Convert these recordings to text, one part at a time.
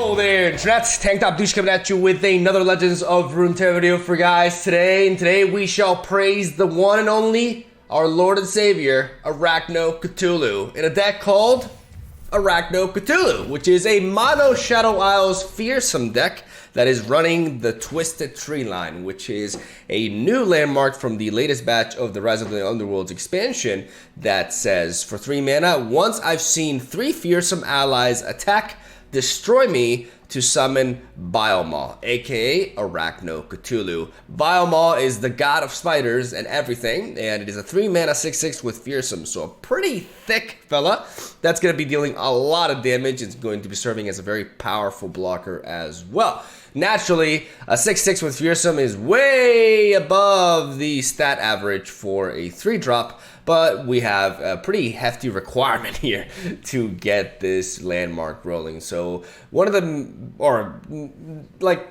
Yo there, Internet. Tank Top Douche coming at you with another Legends of Runeterra video for guys today. And today we shall praise the one and only, our Lord and Savior, Arachno Cthulhu, in a deck called Arachno Cthulhu, which is a mono Shadow Isles fearsome deck that is running the Twisted Treeline, which is a new landmark from the latest batch of the Rise of the Underworlds expansion that says, for 3 mana, once I've seen 3 fearsome allies attack, destroy me to summon Biomaw, aka Arachno Cthulhu. Biomaw is the god of spiders and everything, and it is a 3 mana 6/6 with fearsome, so a pretty thick fella that's going to be dealing a lot of damage. It's going to be serving as a very powerful blocker as well. Naturally, a 6/6 with fearsome is way above the stat average for a 3-drop, but we have a pretty hefty requirement here to get this landmark rolling. So one of the, or like,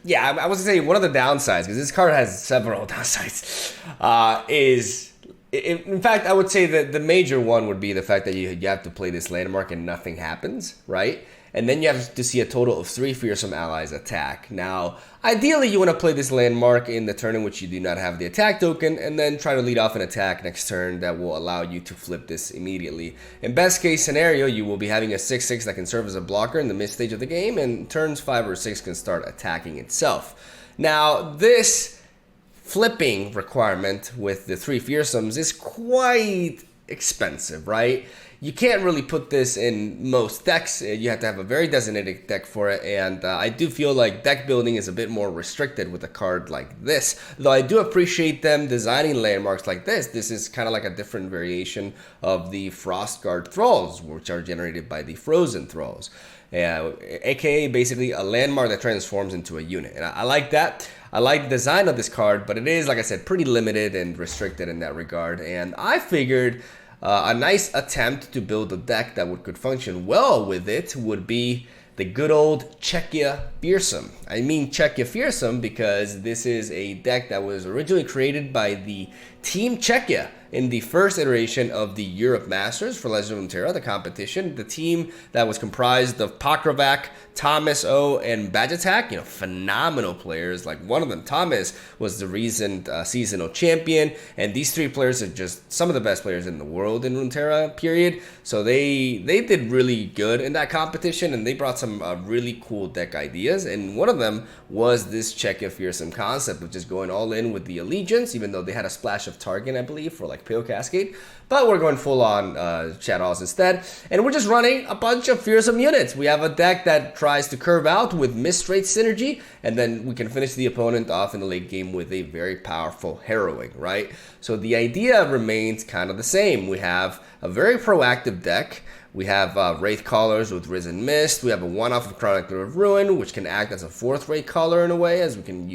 yeah, I was gonna say one of the downsides, because this card has several downsides, is, in fact, I would say that the major one would be the fact that you have to play this landmark and nothing happens, right? And then you have to see a total of 3 fearsome allies attack. Now, ideally, you want to play this landmark in the turn in which you do not have the attack token, and then try to lead off an attack next turn that will allow you to flip this immediately. In best case scenario, you will be having a 6/6 that can serve as a blocker in the mid stage of the game, and turns 5 or 6 can start attacking itself. Now, this flipping requirement with the 3 fearsomes is quite expensive, right? You can't really put this in most decks. You have to have a very designated deck for it, and I do feel like deck building is a bit more restricted with a card like this. Though I do appreciate them designing landmarks like this. This is kind of like a different variation of the Frostguard Thralls, which are generated by the Frozen Thralls. AKA basically a landmark that transforms into a unit. And I like that. I like the design of this card, but it is, like I said, pretty limited and restricted in that regard. And I figured a nice attempt to build a deck that could function well with it would be the good old Czechia Fearsome. I mean Czechia Fearsome because this is a deck that was originally created by the Team Czechia in the first iteration of the Europe Masters for Legends of Runeterra, the competition. The team that was comprised of Pakrovac, Thomas O, and Bajatak, phenomenal players. Like one of them, Thomas, was the recent seasonal champion, and these 3 players are just some of the best players in the world in Runeterra, period. So they did really good in that competition, and they brought some really cool deck ideas, and one of them was this Czechia Fearsome concept, which is going all in with the Allegiance, even though they had a splash of Target, I believe, for like Pale Cascade, but we're going full on Shadows instead, and we're just running a bunch of fearsome units. We have a deck that tries to curve out with Mistrate synergy, and then we can finish the opponent off in the late game with a very powerful Harrowing, right? So the idea remains kind of the same. We have a very proactive deck. We have Wraith Callers with Risen Mist. We have a 1-off of Chronicler of Ruin, which can act as a 4th Wraith Caller in a way, as we can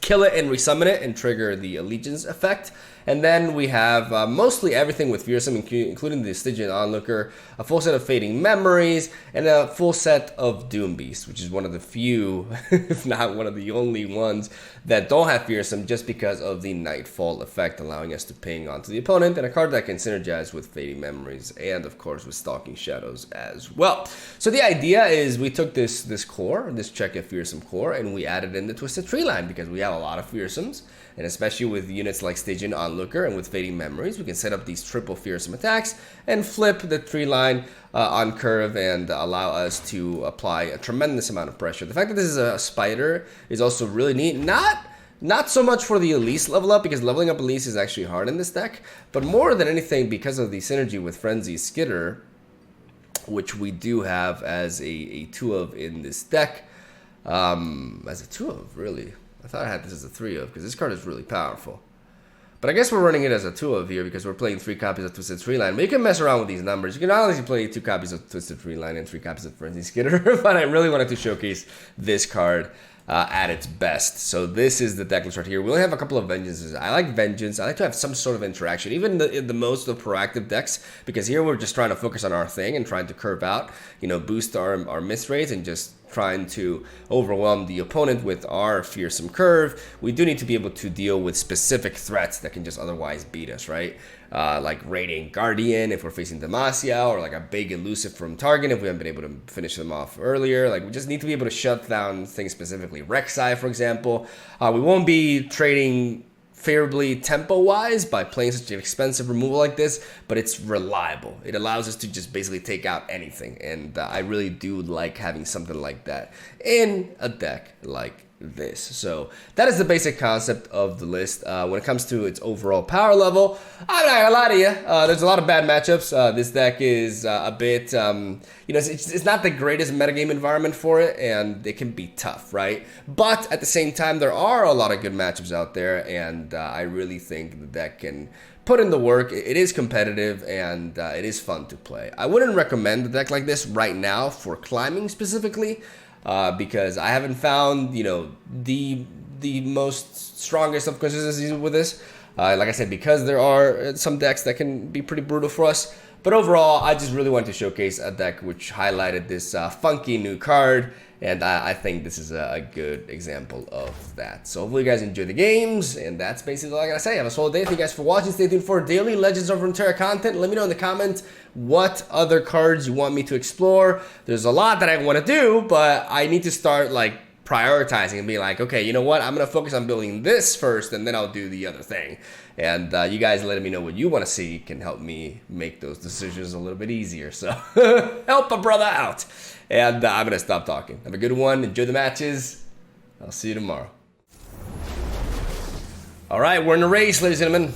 kill it and resummon it and trigger the Allegiance effect. And then we have mostly everything with fearsome, including the Stygian Onlooker, a full set of Fading Memories, and a full set of Doom Beast, which is one of the few, if not one of the only ones, that don't have fearsome just because of the Nightfall effect, allowing us to ping onto the opponent, and a card that can synergize with Fading Memories and, of course, with Stalking Shadows as well. So the idea is we took this core, this Czechia Fearsome core, and we added in the Twisted Treeline because we have a lot of fearsomes. And especially with units like Stygian Onlooker and with Fading Memories, we can set up these triple fearsome attacks and flip the tree line on curve and allow us to apply a tremendous amount of pressure. The fact that this is a spider is also really neat. Not so much for the Elise level up, because leveling up Elise is actually hard in this deck, but more than anything because of the synergy with Frenzy Skitter, which we do have as a 2 of in this deck. As a 2 of, really. I thought I had this as a 3 of, because this card is really powerful. But I guess we're running it as a 2 of here because we're playing 3 copies of Twisted Treeline. But you can mess around with these numbers. You can honestly play 2 copies of Twisted Treeline and 3 copies of Frenzy Skitter. But I really wanted to showcase this card at its best. So this is the Decklist right here. We only have a couple of Vengeances. I like Vengeance. I like to have some sort of interaction, even in the most of proactive decks, because here we're just trying to focus on our thing and trying to curve out, boost our miss rates and just trying to overwhelm the opponent with our fearsome curve, we do need to be able to deal with specific threats that can just otherwise beat us, right? Like Radiant Guardian if we're facing Demacia, or like a big elusive from Target if we haven't been able to finish them off earlier. Like, we just need to be able to shut down things specifically. Rek'Sai, for example. We won't be trading favorably tempo-wise by playing such an expensive removal like this, but it's reliable. It allows us to just basically take out anything, and I really do like having something like that in a deck like this. So that is the basic concept of the list. When it comes to its overall power level, I'm not gonna lie to you, there's a lot of bad matchups. This deck is a bit, you know, it's not the greatest metagame environment for it, and it can be tough, right? But at the same time, there are a lot of good matchups out there, and I really think the deck can put in the work. It is competitive, and it is fun to play. I wouldn't recommend a deck like this right now for climbing specifically, because I haven't found, you know, the most strongest of consistencies with this. Like I said, because there are some decks that can be pretty brutal for us. But overall, I just really wanted to showcase a deck which highlighted this funky new card, and I think this is a good example of that. So hopefully you guys enjoy the games, and that's basically all I gotta say. Have a solid day. Thank you guys for watching. Stay tuned for daily Legends of Runeterra content. Let me know in the comments what other cards you want me to explore. There's a lot that I want to do, but I need to start like prioritizing and be like, okay, you know what? I'm gonna focus on building this first, and then I'll do the other thing. And you guys letting me know what you want to see can help me make those decisions a little bit easier. So help a brother out. And I'm gonna stop talking. Have a good one. Enjoy the matches. I'll see you tomorrow. All right, we're in the race, ladies and gentlemen.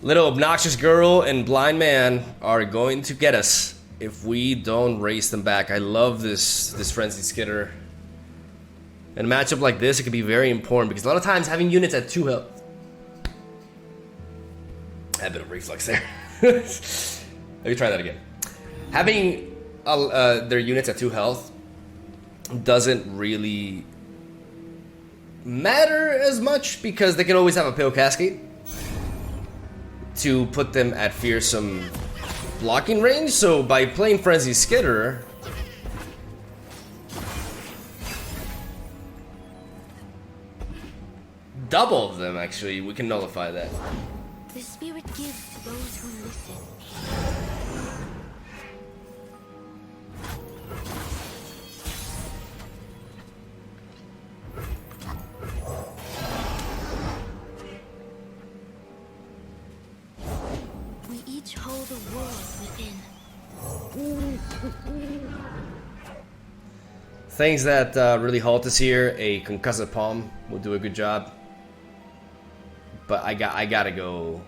Little obnoxious girl and blind man are going to get us if we don't race them back. I love this frenzy skitter. In a matchup like this, it can be very important because a lot of times having units at 2 health. I had a bit of reflex there. Let me try that again. Having their units at 2 health doesn't really matter as much because they can always have a Pale Cascade to put them at fearsome blocking range. So by playing Frenzy Skitter, double of them actually, we can nullify that. The spirit gives to those who listen. We each hold a world within. Things that really halt us here, a Concussive Palm will do a good job. But I gotta go.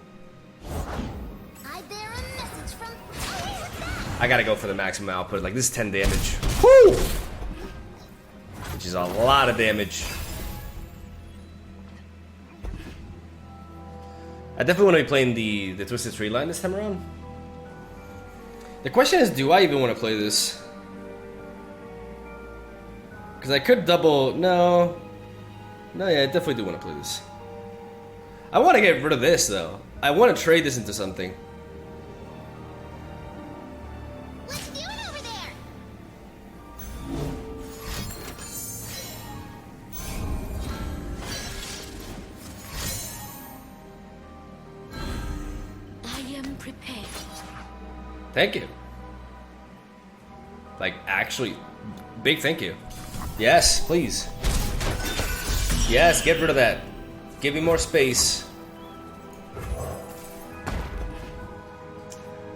I gotta go for the maximum output. Like, this is 10 damage. Woo! Which is a lot of damage. I definitely want to be playing the Twisted Treeline this time around. The question is, do I even want to play this? Because I could double. No, yeah, I definitely do want to play this. I want to get rid of this, though. I want to trade this into something. What's doing over there? I am prepared. Thank you. Like, actually, big thank you. Yes, please. Yes, get rid of that. Give me more space.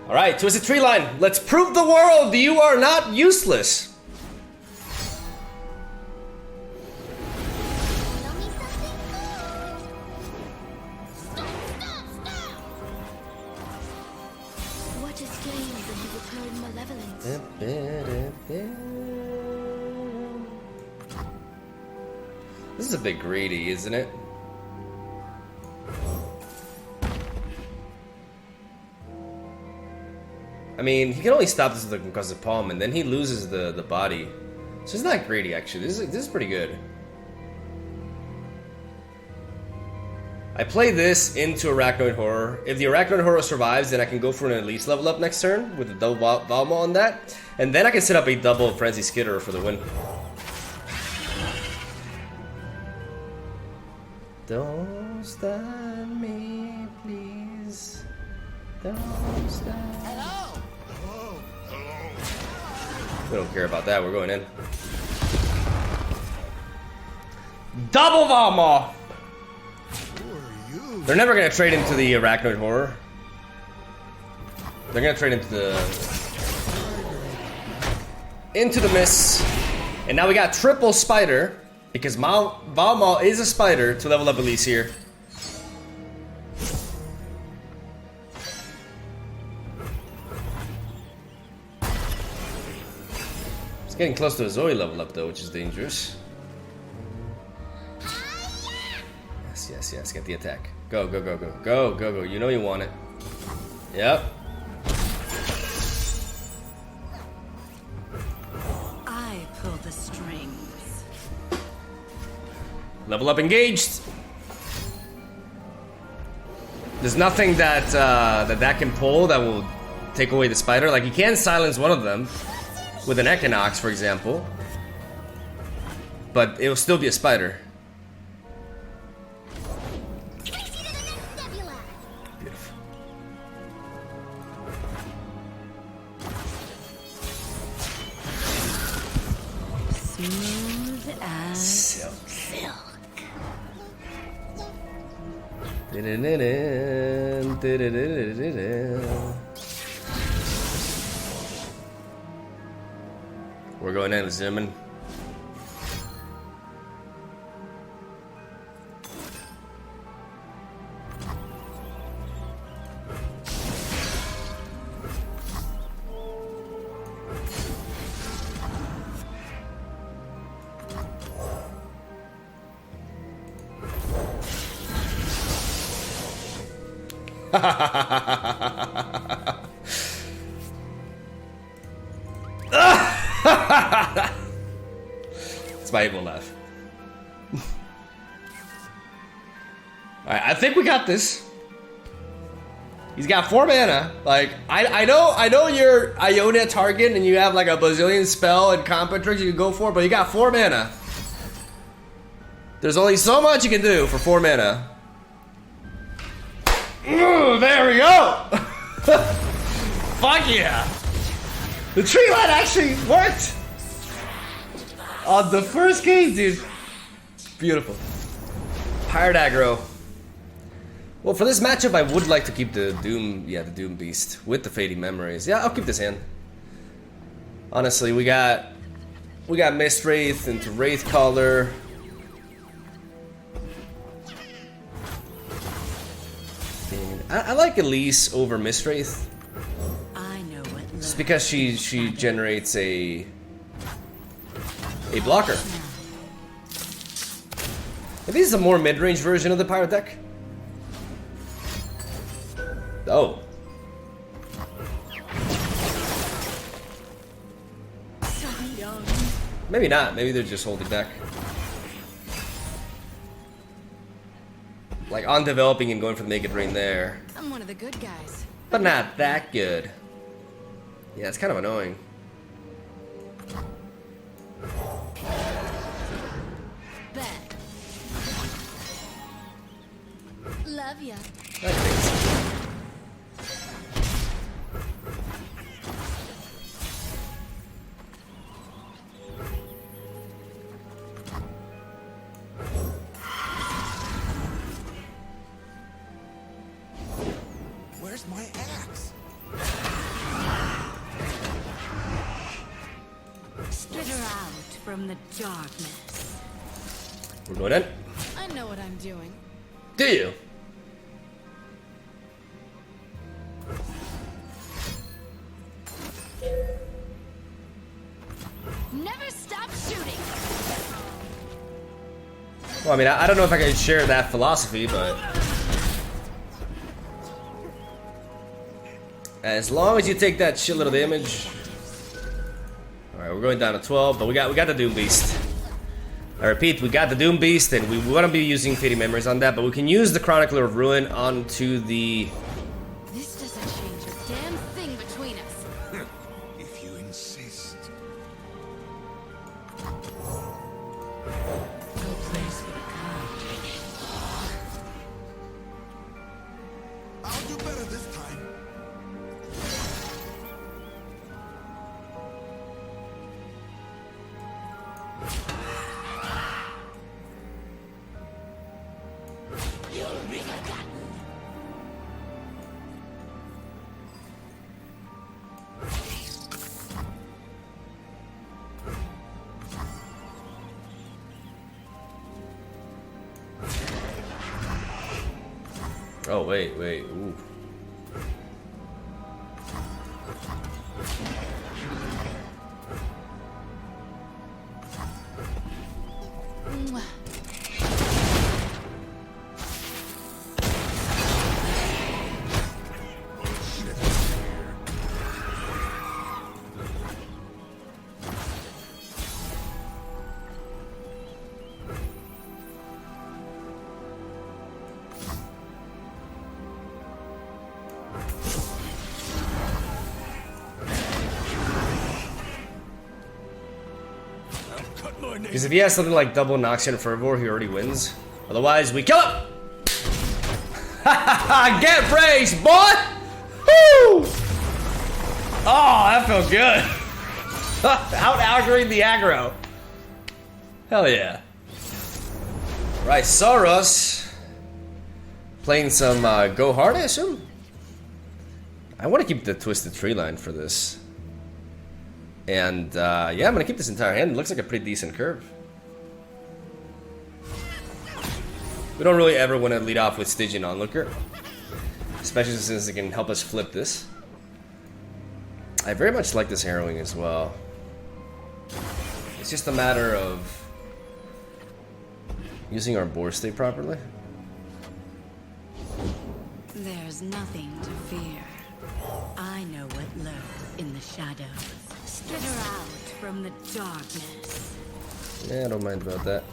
Alright, Twisted Treeline. Let's prove the world you are not useless. What is gained when you return malevolence? This is a bit greedy, isn't it? I mean, he can only stop this with the Concussive Palm, and then he loses the body. So it's not greedy, actually. This is pretty good. I play this into Arachnoid Horror. If the Arachnoid Horror survives, then I can go for an at least level up next turn with a double Valma on that. And then I can set up a double Frenzy Skitterer for the win. Don't stand me, please. Don't stand. Hello. Hello. Hello. We don't care about that. We're going in. Double Valma! Who are you? They're never gonna trade into the Arachnoid Horror. They're gonna trade into the Miss. And now we got triple Spider. Because Valma is a spider to level up Elise here. It's getting close to a Zoe level up though, which is dangerous. Yes, yes, yes. Get the attack. Go, go, go, go. Go, go, go. You know you want it. Yep. I pull the strings. Level up engaged. There's nothing that that can pull that will take away the spider. Like you can silence one of them with an Equinox, for example, but it will still be a spider. Beautiful. Smooth as Silk. silk. We're going in, zoom in. It's my evil laugh. Alright, I think we got this. He's got 4 mana. Like, I know you're Iona target and you have like a bazillion spell and combat tricks you can go for, but you got 4 mana. There's only so much you can do for 4 mana. Ooh, there we go! Fuck yeah! The Treeline actually worked! On the first game, dude. Beautiful. Pirate aggro. Well, for this matchup, I would like to keep the Doom, the Doom Beast with the Fading Memories. Yeah, I'll keep this hand. Honestly, we got Mist Wraith into Wraith Caller. I like Elise over Mist Wraith. I know what love Just because she generates a blocker. Maybe this is a more mid-range version of the pirate deck. Oh. so young. Maybe not. Maybe they're just holding back. Like on developing and going for the Naked Rain there. I'm one of the good guys. But not that good. Yeah, it's kind of annoying. Bet. Love ya. I think so. Where's my axe? Skitter out from the darkness. We're going in. I know what I'm doing. Do you? Never stop shooting. Well, I mean, I don't know if I can share that philosophy, but as long as you take that shitload of damage. All right, we're going down to 12, but we got the Doom Beast. I repeat, we got the Doom Beast, and we want to be using Fading Memories on that, but we can use the Chronicler of Ruin onto the... This doesn't change a damn thing between us. If you insist. No place for the coward. I'll do better this time. Oh, wait, ooh. Mwah. Because if he has something like double Noxian Fervor, he already wins. Otherwise, we kill him! Get praised, boy! Woo! Oh, that felt good. Out aggroing the aggro. Hell yeah. Right, Saurus. Playing some Go Hard, I assume? I want to keep the Twisted Treeline for this. And yeah, I'm gonna keep this entire hand. It looks like a pretty decent curve. We don't really ever want to lead off with Stygian Onlooker, especially since it can help us flip this. I very much like this harrowing as well. It's just a matter of using our board state properly. There's nothing to fear. I know what lurks in the shadows. Skitter out from the darkness. Yeah, I don't mind about that.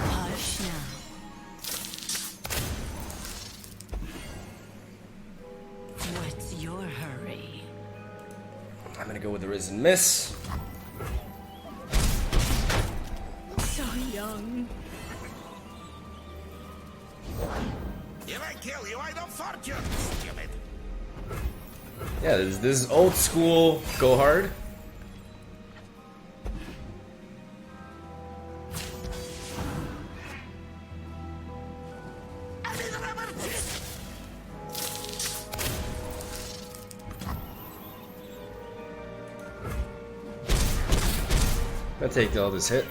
Hush now. What's your hurry? I'm gonna go with the Risen Miss. So young. If I kill you, I don't fart you, stupid. Yeah, this is old school Go Hard. I'll take all this hit.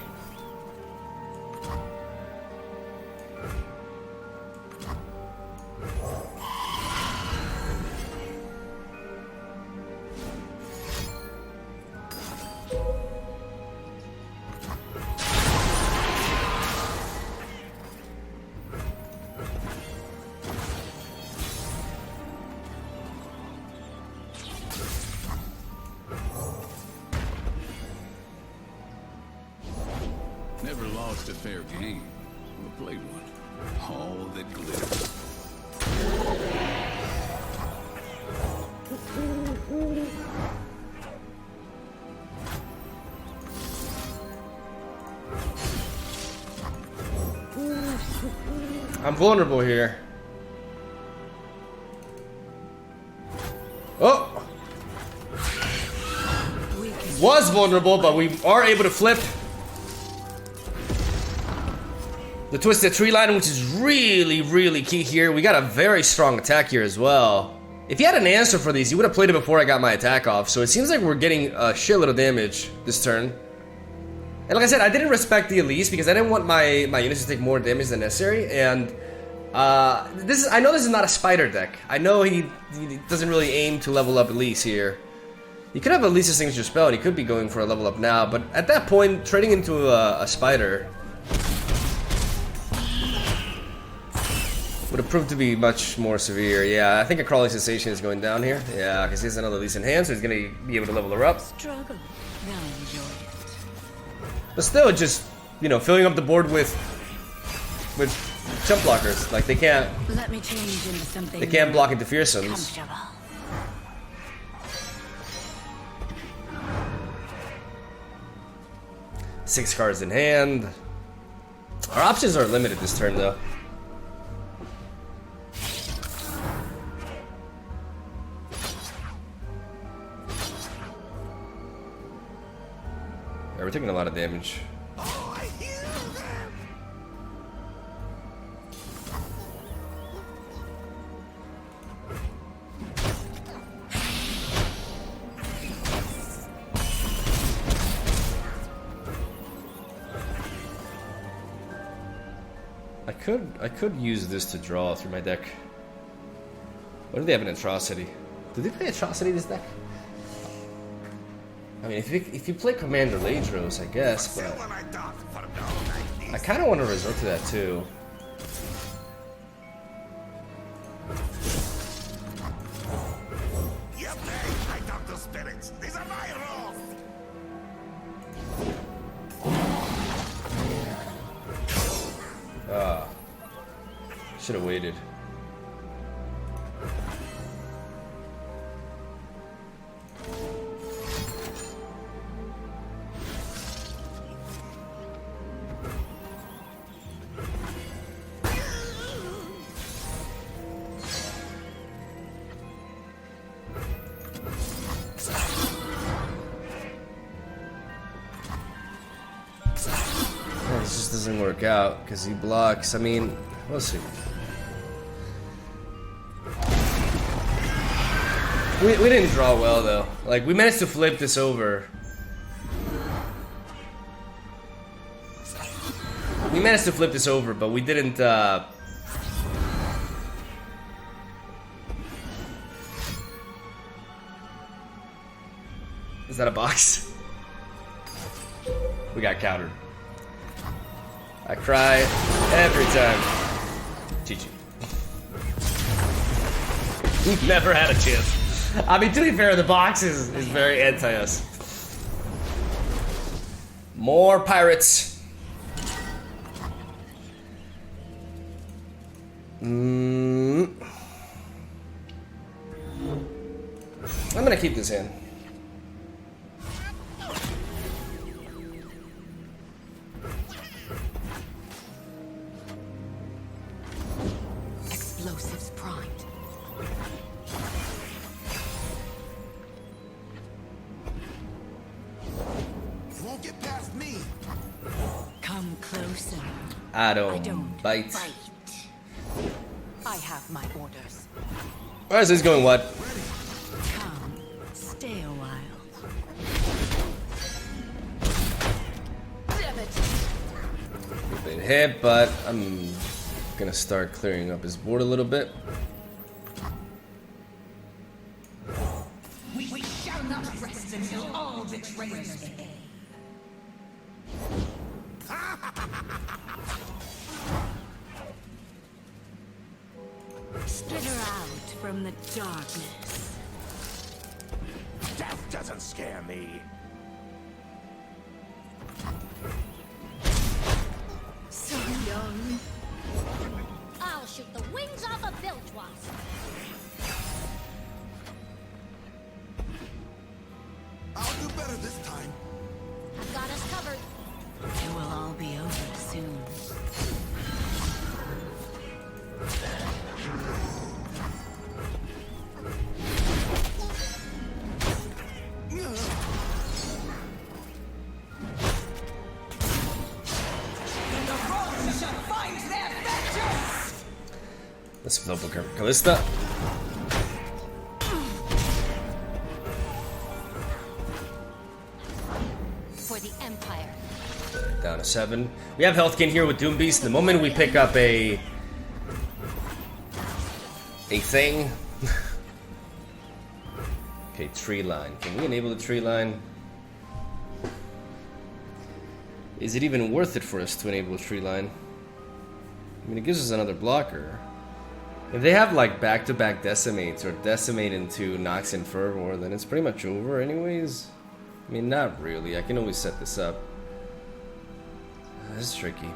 Never lost a fair game. Or played one. All that glitters. I'm vulnerable here. Oh! Was vulnerable, but we are able to flip the Twisted Treeline, which is really, really key here. We got a very strong attack here as well. If he had an answer for these, he would have played it before I got my attack off. So it seems like we're getting a shitload of damage this turn. And like I said, I didn't respect the Elise because I didn't want my units to take more damage than necessary. And I know this is not a spider deck. I know he doesn't really aim to level up Elise here. He could have Elise's signature spell and he could be going for a level up now. But at that point, trading into a spider would have proved to be much more severe. Yeah, I think a crawling sensation is going down here. Yeah, because he has another decent hand, so he's going to be able to level her up. Struggle. They'll enjoy it. But still, just, you know, filling up the board with jump blockers. Like, they can't Let me change into something block into fearsomes. comfortable. 6 cards in hand. Our options are limited this turn, though. Yeah, we're taking a lot of damage. Oh, I hear them. I could use this to draw through my deck. What do they have an atrocity? Do they play atrocity this deck? I mean, if you play Commander Ladros, I guess, but I kind of want to resort to that too. Yep, I talk to spirits. These are my rules. Should have waited. This just doesn't work out because he blocks. I mean, we'll see. We didn't draw well though. Like, we managed to flip this over. We managed to flip this over, but we didn't. Is that a box? We got countered. I cry every time. GG. We've never had a chance. I mean, to be fair, the box is very anti-us. More pirates. I'm gonna keep this in. Explosives primed. You won't get past me. Come closer. I I don't don't bite. I have my orders. Where is this going? What? Come, stay a while. We've been hit, but I'm gonna start clearing up his board a little bit. We shall not rest until all betrayers pay. Skitter out from the darkness. Death doesn't scare me. So young. I'll shoot the wings off a bilge wasp. I'll do better this time. I've got us covered. It will all be over soon. Let's flip with KALISTA. For the Empire. Down to 7. We have Healthkin here with Doom Beast. The moment we pick up a thing. Okay, Treeline. Can we enable the Treeline? Is it even worth it for us to enable Treeline? I mean, it gives us another blocker. If they have like back-to-back decimates or decimate into Nox and Fervor, then it's pretty much over anyways. I mean, not really. I can always set this up. This is tricky.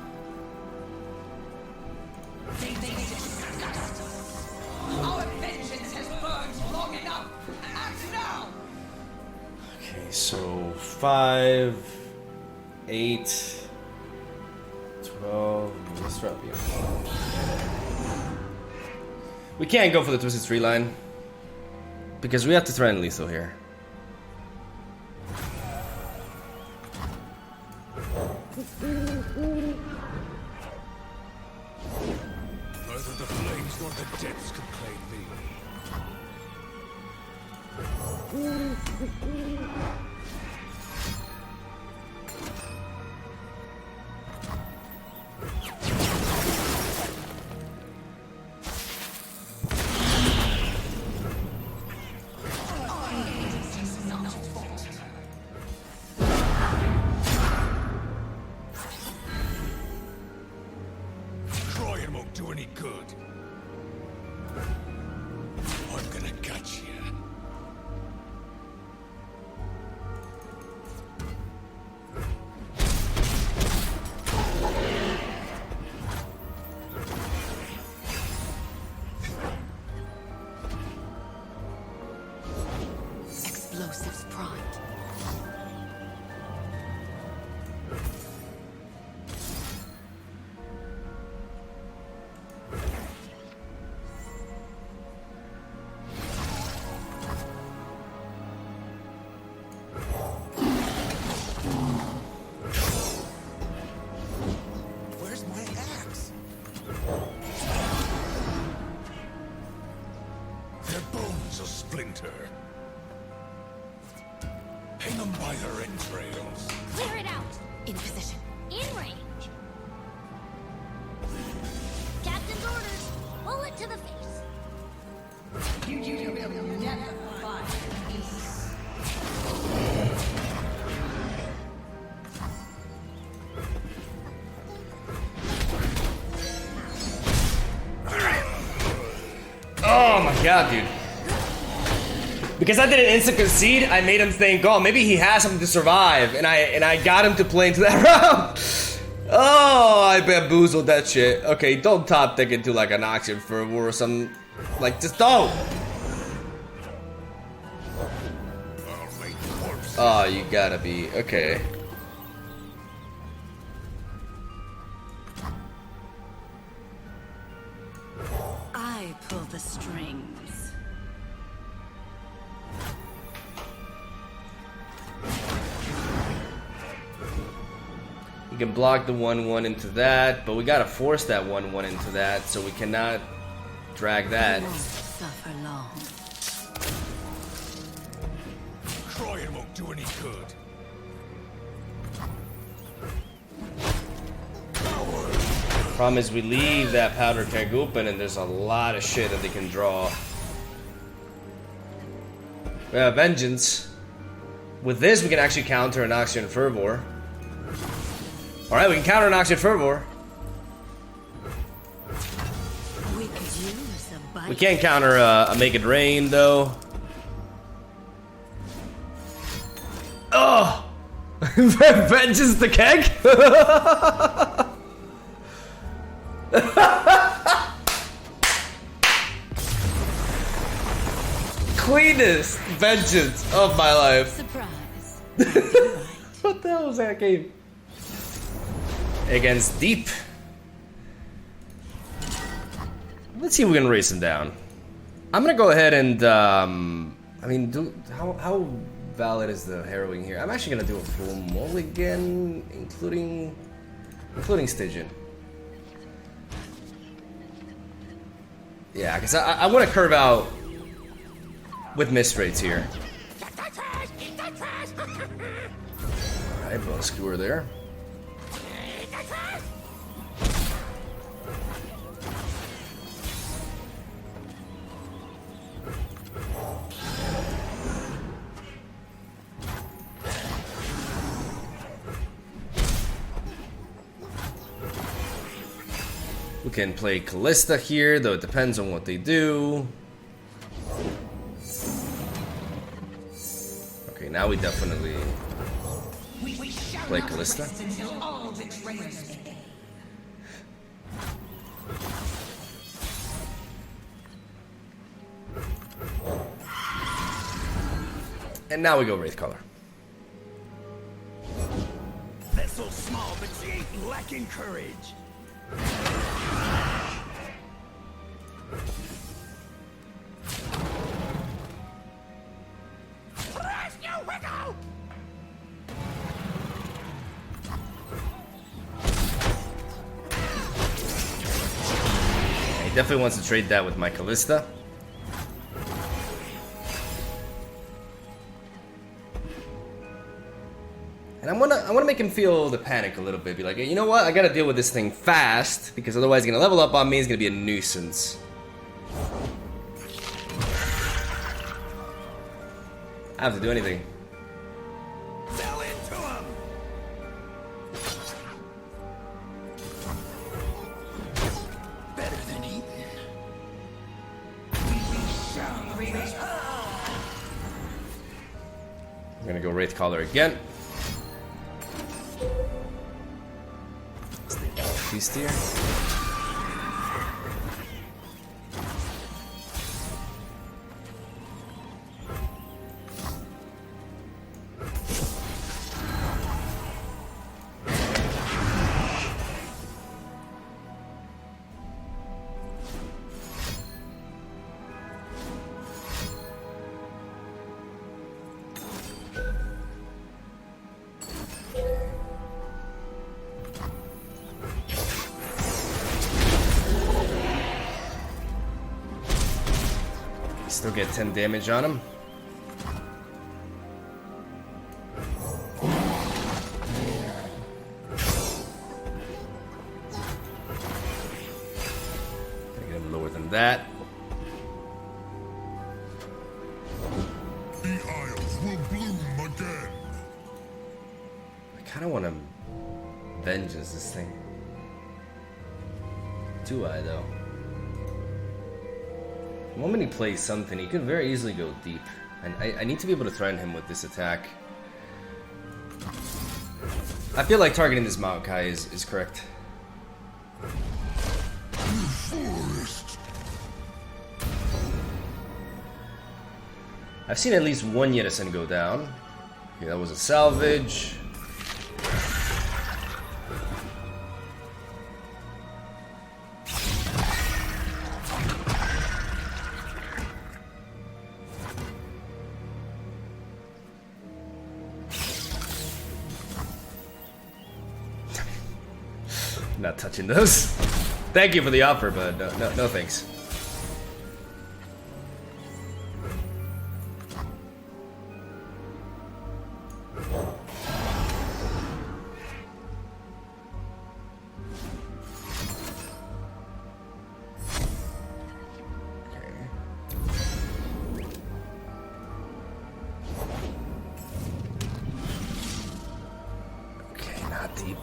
Our vengeance has burned long enough. Act now. Okay, so 5, 8, 12. Let's drop you. We can't go for the Twisted Treeline because we have to threaten lethal here. Neither the flames nor the depths could claim me. Trying won't do any good. I'm gonna catch you. Explosives primed. Where's my axe? Their bones will splinter. Hang them by their entrails. Clear it out. In position. In range. Captain's orders. Bullet to the face. You will never find peace. Oh my god, dude. Because I did an instant concede, I made him think, oh, maybe he has something to survive, and I got him to play into that round. Oh, I bamboozled that shit. Okay, don't top deck into like an Oxygen Fervor or some, like, just don't. Oh, you gotta be, okay. I pull the strings. We can block the 1/1 into that, but we gotta force that 1/1 into that, so we cannot drag that. Won't suffer long. Crying won't do any good. Problem is we leave that powder keg open and there's a lot of shit that they can draw. We have Vengeance. With this we can actually counter an Oxygen Fervor. Alright, we can counter an Oxygen Fervor. We could use a bite. We can't counter a Make It Rain though. Oh! Vengeance the keg? Cleanest vengeance of my life. Surprise. What the hell was that game? Against Deep. Let's see if we can race him down. I'm gonna go ahead and I mean, how valid is the harrowing here? I'm actually gonna do a full mulligan, including Stygian. Yeah, because I want to curve out with miss rates here. Alright, bone skewer there. With can play KALISTA here, though it depends on what they do. Okay, now we definitely play KALISTA. Until all betrayers pay. And now we go Wraith Color. Vessel small, but she ain't lacking courage. Blast you, wiggle! He definitely wants to trade that with my KALISTA. And I wanna make him feel the panic a little bit. Be like, hey, you know what? I gotta deal with this thing fast because otherwise he's gonna level up on me. He's gonna be a nuisance. I have to do anything. Fell into him! Better than eaten. I'm gonna go Wraith Collar again. Beast here. Still get 10 damage on him. Get him lower than that. The Isles will bloom again. I kind of want to vengeance this thing. Do I though? The moment he plays something, he could very easily go deep. And I need to be able to threaten him with this attack. I feel like targeting this Mogwai is correct. Forest. I've seen at least one Yedison go down. Okay, that was a salvage. Not touching those. Thank you for the offer, but no thanks.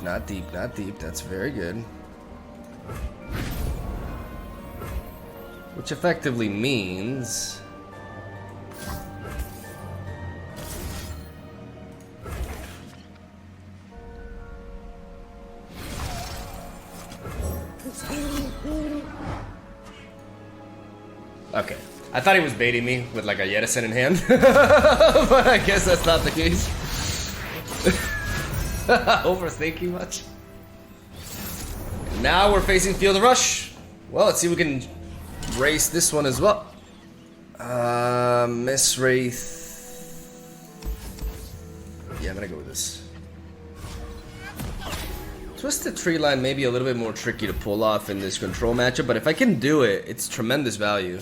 Not deep, not deep. That's very good. Which effectively means... Okay. I thought he was baiting me with like a Yedison in hand. But I guess that's not the case. Overthinking much. Now we're facing Field of Rush. Well, let's see if we can race this one as well. Miss Wraith. Yeah, I'm gonna go with this. Twisted Treeline may be a little bit more tricky to pull off in this control matchup, but if I can do it, it's tremendous value.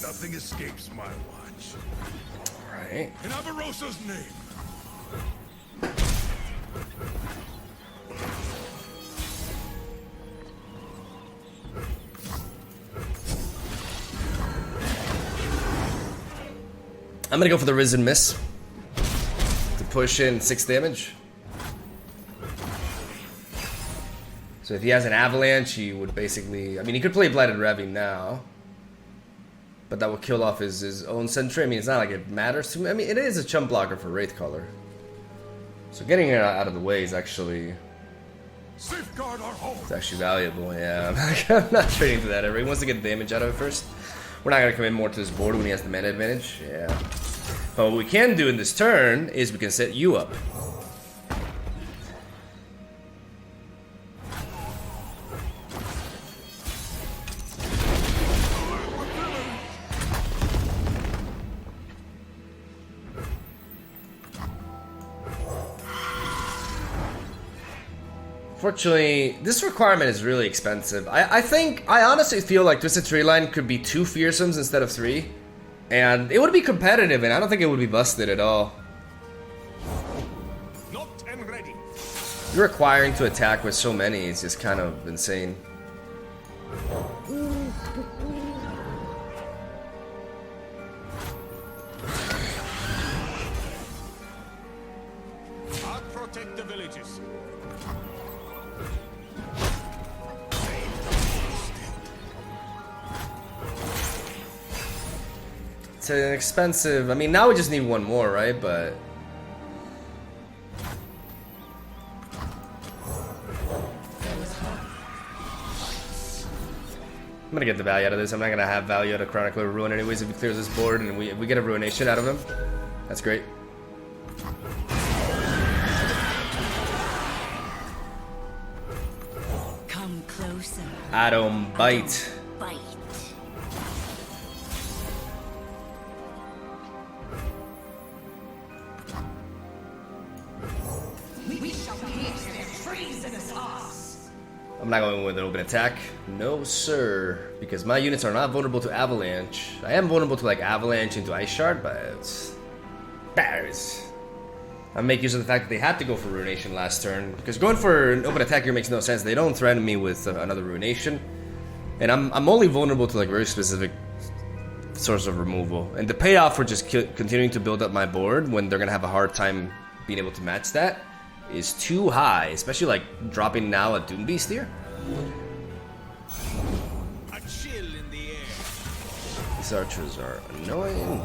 Nothing escapes my watch. Alright. In Avarosa's name. I'm gonna go for the Risen Miss to push in 6 damage. So if he has an Avalanche, he would basically... I mean, he could play Blighted Ravine now. But that would kill off his own Sentry. I mean, it's not like it matters to me. I mean, it is a chump blocker for Wraithcaller. So getting it out of the way is actually... Safeguard our home. It's actually valuable, yeah. I'm not trading to that ever. He wants to get damage out of it first. We're not going to commit more to this board when he has the mana advantage. Yeah. But what we can do in this turn is we can set you up. Unfortunately, this requirement is really expensive. I honestly feel like Twisted Treeline could be 2 fearsomes instead of 3. And it would be competitive, and I don't think it would be busted at all. Locked and ready. You're requiring to attack with so many, it's just kind of insane. I'll protect the villages. It's an expensive... I mean, now we just need one more, right? But... I'm gonna get the value out of this. I'm not gonna have value out of Chronicler Ruin anyways if he clears this board and if we get a Ruination out of him. That's great. Come closer. Atom Bite. Bite. We shall pierce their treasonous hearts. I'm not going with an open attack. No, sir. Because my units are not vulnerable to Avalanche. I am vulnerable to like Avalanche into Ice Shard, but it's... Bears. I make use of the fact that they had to go for Ruination last turn. Because going for an open attack here makes no sense. They don't threaten me with another Ruination. And I'm only vulnerable to like very specific source of removal. And the payoff for just continuing to build up my board when they're going to have a hard time being able to match that is too high, especially like dropping now a Doom Beast here. A chill in the air. These archers are annoying.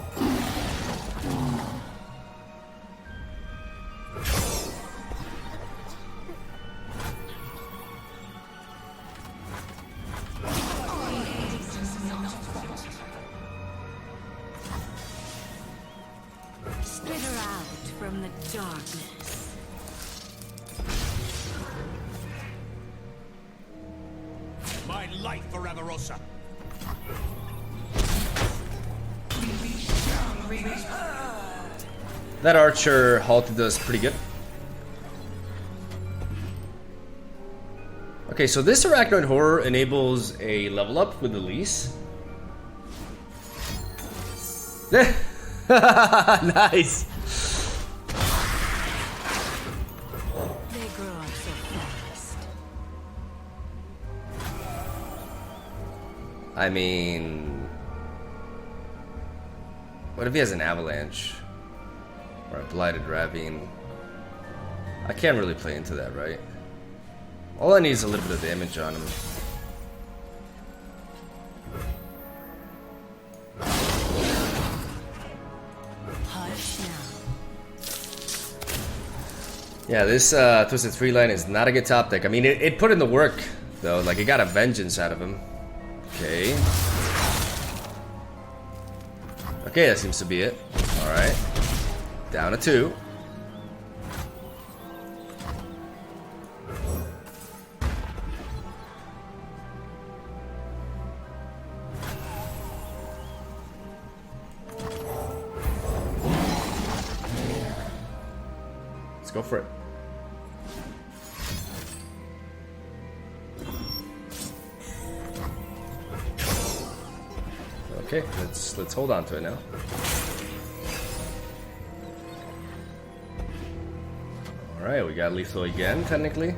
Skitter out from the darkness. My life for Avarosa. That archer halted us pretty good. Okay, so this Arachnoid Horror enables a level up with the lease. Nice. They grow up so fast. I mean, what if he has an Avalanche or a Blighted Ravine? I can't really play into that, right? All I need is a little bit of damage on him. Hush now. Yeah, this Twisted Treeline is not a good top deck. I mean, it put in the work, though. Like, it got a Vengeance out of him. Okay. Okay, that seems to be it. Alright. Down to 2. Let's go for it. Okay, let's hold on to it now. All right, we got lethal again, technically.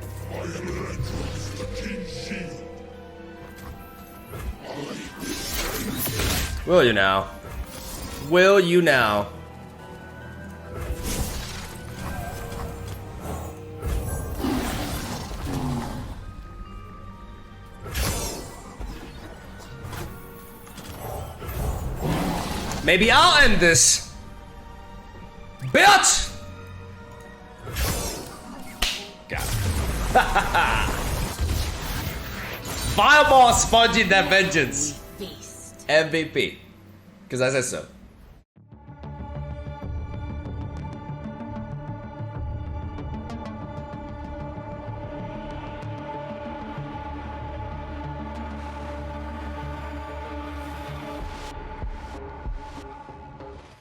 Will you now? Will you now? Maybe I'll end this. Bitch! Got it. Fireball sponging that vengeance. Feast. MVP. Because I said so.